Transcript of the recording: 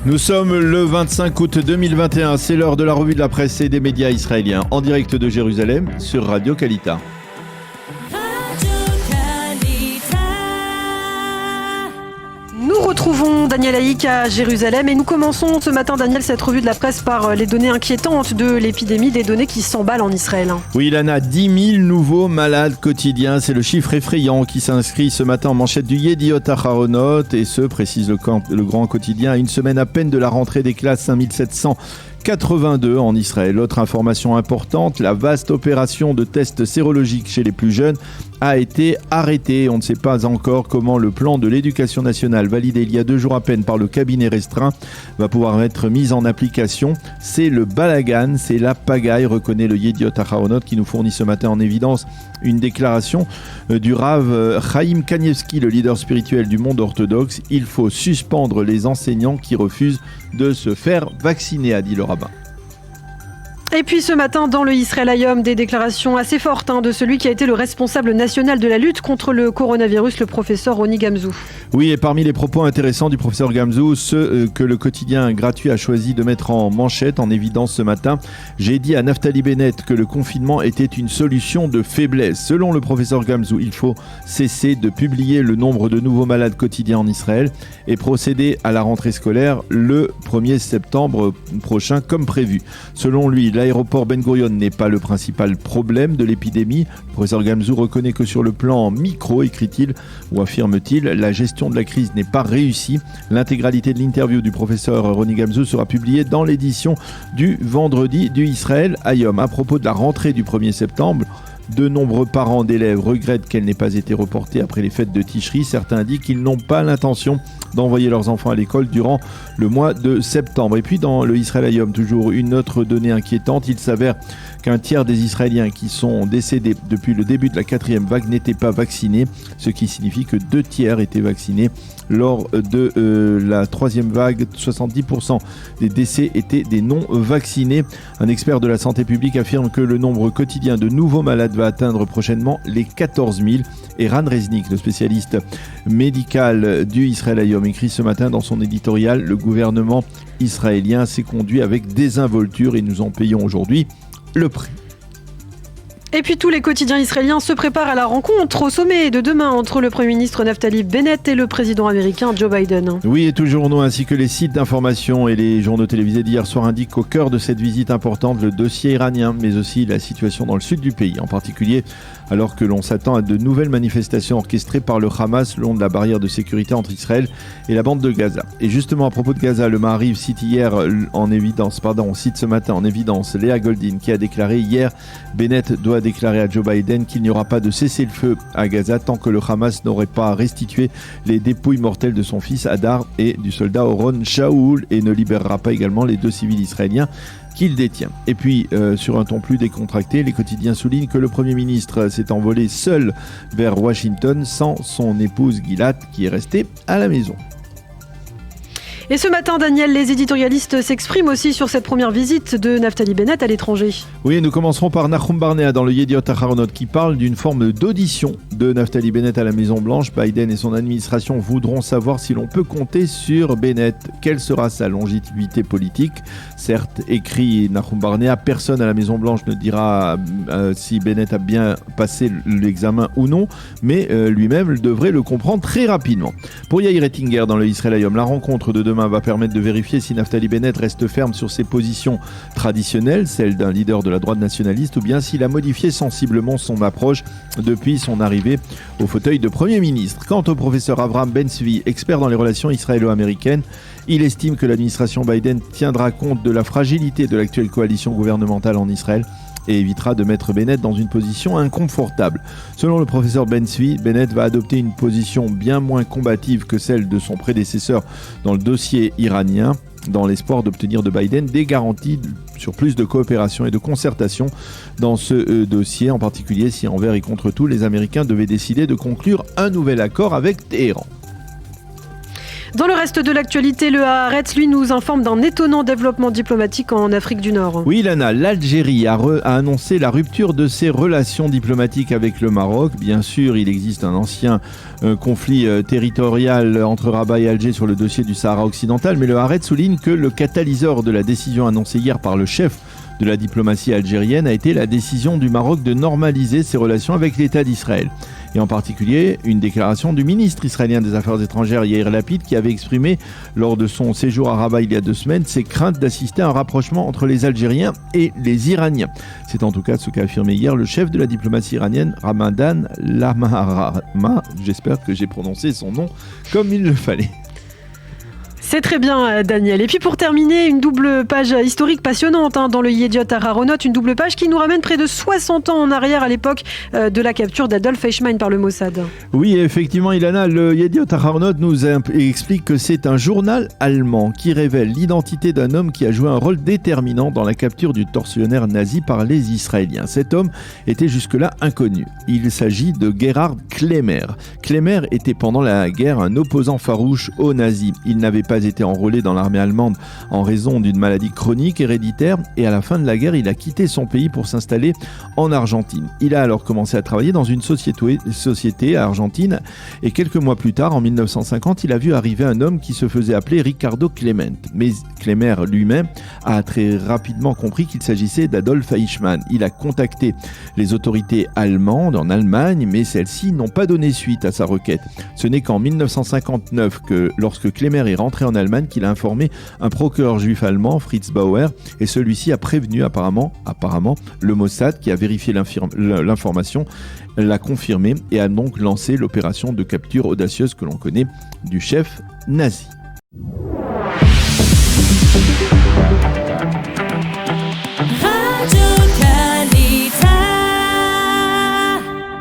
Nous sommes le 25 août 2021, c'est l'heure de la revue de la presse et des médias israéliens en direct de Jérusalem sur Radio Kalita. Nous retrouvons Daniel Haïk à Jérusalem et nous commençons ce matin, Daniel, cette revue de la presse par les données inquiétantes de l'épidémie, des données qui s'emballent en Israël. Oui, il en a 10 000 nouveaux malades quotidiens. C'est le chiffre effrayant qui s'inscrit ce matin en manchette du Yediot Aharonot et ce, précise le grand quotidien, à une semaine à peine de la rentrée des classes 5782 en Israël. Autre information importante, la vaste opération de tests sérologiques chez les plus jeunes a été arrêtée. On ne sait pas encore comment le plan de l'éducation nationale, validé il y a 2 jours à peine par le cabinet restreint, va pouvoir être mis en application. C'est le balagan, c'est la pagaille, reconnaît le Yediot Aharonot qui nous fournit ce matin en évidence une déclaration du Rav Chaim Kanievski, le leader spirituel du monde orthodoxe. Il faut suspendre les enseignants qui refusent de se faire vacciner, a dit le rabbin. Et puis ce matin, dans le Israël Hayom, des déclarations assez fortes de celui qui a été le responsable national de la lutte contre le coronavirus, le professeur Roni Gamzou. Oui, et parmi les propos intéressants du professeur Gamzou, ceux que le quotidien gratuit a choisi de mettre en manchette, en évidence ce matin. J'ai dit à Naftali Bennett que le confinement était une solution de faiblesse. Selon le professeur Gamzou, il faut cesser de publier le nombre de nouveaux malades quotidiens en Israël et procéder à la rentrée scolaire le 1er septembre prochain comme prévu. Selon lui, l'aéroport Ben Gurion n'est pas le principal problème de l'épidémie. Le professeur Gamzou reconnaît que sur le plan micro, écrit-il ou affirme-t-il, la gestion de la crise n'est pas réussie. L'intégralité de l'interview du professeur Roni Gamzou sera publiée dans l'édition du vendredi du Israël Hayom. À propos de la rentrée du 1er septembre, de nombreux parents d'élèves regrettent qu'elle n'ait pas été reportée après les fêtes de Tishri. Certains disent qu'ils n'ont pas l'intention d'envoyer leurs enfants à l'école durant le mois de septembre. Et puis dans le Israël Hayom, toujours une autre donnée inquiétante. Il s'avère qu'un tiers des Israéliens qui sont décédés depuis le début de la 4e vague n'étaient pas vaccinés, ce qui signifie que 2 tiers étaient vaccinés. Lors de la 3e vague, 70% des décès étaient des non-vaccinés. Un expert de la santé publique affirme que le nombre quotidien de nouveaux malades va atteindre prochainement les 14 000. Et Ran Reznik, le spécialiste médical du Israël Hayom, écrit ce matin dans son éditorial « Le gouvernement israélien s'est conduit avec désinvolture et nous en payons aujourd'hui le prix ». Et puis tous les quotidiens israéliens se préparent à la rencontre au sommet de demain entre le Premier ministre Naftali Bennett et le président américain Joe Biden. Oui, et tous les journaux ainsi que les sites d'information et les journaux télévisés d'hier soir indiquent qu'au cœur de cette visite importante, le dossier iranien, mais aussi la situation dans le sud du pays, en particulier alors que l'on s'attend à de nouvelles manifestations orchestrées par le Hamas le long de la barrière de sécurité entre Israël et la bande de Gaza. Et justement à propos de Gaza, le Maariv cite ce matin en évidence Léa Goldin qui a déclaré hier Bennett doit déclarer à Joe Biden qu'il n'y aura pas de cessez-le-feu à Gaza tant que le Hamas n'aurait pas restitué les dépouilles mortelles de son fils Hadar et du soldat Oron Shaul et ne libérera pas également les 2 civils israéliens qu'il détient. Et puis, sur un ton plus décontracté, les quotidiens soulignent que le Premier ministre s'est envolé seul vers Washington sans son épouse Gilad qui est restée à la maison. Et ce matin, Daniel, les éditorialistes s'expriment aussi sur cette première visite de Naftali Bennett à l'étranger. Oui, nous commencerons par Nahum Barnea dans le Yediot Aharonot qui parle d'une forme d'audition de Naftali Bennett à la Maison-Blanche. Biden et son administration voudront savoir si l'on peut compter sur Bennett. Quelle sera sa longévité politique ? Certes, écrit Nahum Barnea, personne à la Maison-Blanche ne dira si Bennett a bien passé l'examen ou non, mais lui-même devrait le comprendre très rapidement. Pour Yair Ettinger dans le Israël Hayom, la rencontre de demain va permettre de vérifier si Naftali Bennett reste ferme sur ses positions traditionnelles, celles d'un leader de la droite nationaliste, ou bien s'il a modifié sensiblement son approche depuis son arrivée au fauteuil de Premier ministre. Quant au professeur Avraham Ben-Zvi, expert dans les relations israélo-américaines, il estime que l'administration Biden tiendra compte de la fragilité de l'actuelle coalition gouvernementale en Israël et évitera de mettre Bennett dans une position inconfortable. Selon le professeur Ben-Zvi, Bennett va adopter une position bien moins combative que celle de son prédécesseur dans le dossier iranien, dans l'espoir d'obtenir de Biden des garanties sur plus de coopération et de concertation dans ce dossier, en particulier si envers et contre tout les Américains devaient décider de conclure un nouvel accord avec Téhéran. Dans le reste de l'actualité, le Haaretz, lui, nous informe d'un étonnant développement diplomatique en Afrique du Nord. Oui, Lana, l'Algérie a annoncé la rupture de ses relations diplomatiques avec le Maroc. Bien sûr, il existe un ancien conflit territorial entre Rabat et Alger sur le dossier du Sahara occidental, mais le Haaretz souligne que le catalyseur de la décision annoncée hier par le chef de la diplomatie algérienne a été la décision du Maroc de normaliser ses relations avec l'État d'Israël. Et en particulier, une déclaration du ministre israélien des Affaires étrangères Yair Lapid qui avait exprimé lors de son séjour à Rabat il y a 2 semaines ses craintes d'assister à un rapprochement entre les Algériens et les Iraniens. C'est en tout cas ce qu'a affirmé hier le chef de la diplomatie iranienne, Ramadan Lamrama. J'espère que j'ai prononcé son nom comme il le fallait. C'est très bien, Daniel. Et puis pour terminer, une double page historique passionnante dans le Yediot Aharonot, une double page qui nous ramène près de 60 ans en arrière à l'époque de la capture d'Adolf Eichmann par le Mossad. Oui, effectivement, Ilana, le Yediot Aharonot nous explique que c'est un journal allemand qui révèle l'identité d'un homme qui a joué un rôle déterminant dans la capture du tortionnaire nazi par les Israéliens. Cet homme était jusque-là inconnu. Il s'agit de Gerhard Klemmer. Klemmer était pendant la guerre un opposant farouche aux nazis. Il n'avait pas été enrôlé dans l'armée allemande en raison d'une maladie chronique héréditaire et à la fin de la guerre, il a quitté son pays pour s'installer en Argentine. Il a alors commencé à travailler dans une société à Argentine et quelques mois plus tard, en 1950, il a vu arriver un homme qui se faisait appeler Ricardo Clement. Mais Klemmer lui-même a très rapidement compris qu'il s'agissait d'Adolf Eichmann. Il a contacté les autorités allemandes en Allemagne, mais celles-ci n'ont pas donné suite à sa requête. Ce n'est qu'en 1959 que, lorsque Klemmer est rentré en Allemagne, qu'il a informé un procureur juif allemand, Fritz Bauer, et celui-ci a prévenu apparemment le Mossad qui a vérifié l'information, l'a confirmé et a donc lancé l'opération de capture audacieuse que l'on connaît du chef nazi.